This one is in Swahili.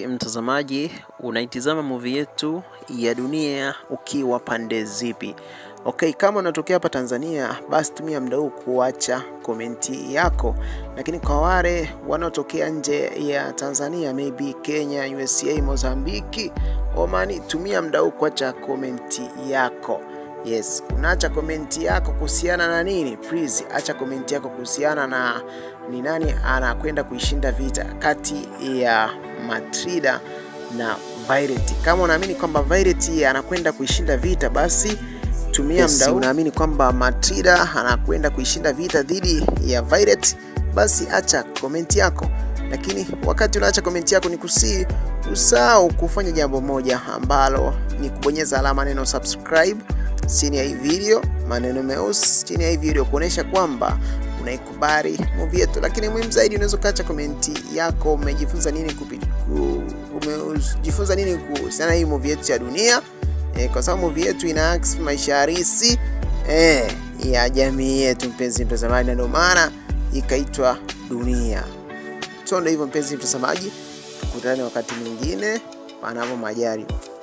Mtazamaji, unaitizama movie yetu ya Dunia ukiwa pande zipi? Okay, kama unatokea hapa Tanzania, basi tumia muda huu kuacha komenti yako. Lakini kwa wale wanaotokea nje ya Tanzania, maybe Kenya, USA, Mozambiki, Oman, tumia muda huu kuacha komenti yako. Yes, unaacha komenti yako kuhusiana na nini? Please, acha komenti yako kuhusiana na ni nani anakwenda kuishinda vita kati ya Matilda na Violet. Kama unaamini kwamba Violet anakwenda kuishinda vita, basi tumia muda huu. Unaamini kwamba Matilda anakwenda kuishinda vita dhidi ya Violet, basi acha komenti yako. Lakini wakati unaacha komenti yako, ni usahau kufanya jambo moja ambalo ni kubonyeza alama neno subscribe chini ya hii video, maneno meusi chini ya hii video kuonesha kwamba unaikubali movie yetu. Lakini muhimu zaidi, unaweza kaacha komenti yako, umejifunza nini kuhusiana hii movie yetu ya Dunia, kwa sababu movie yetu ina maisha halisi ya jamii yetu, mpenzi mtazamaji, na ndio maana ikaitwa Dunia. Ndio hivyo mpenzi mtazamaji, tukutane wakati mwingine panapo majaliwa.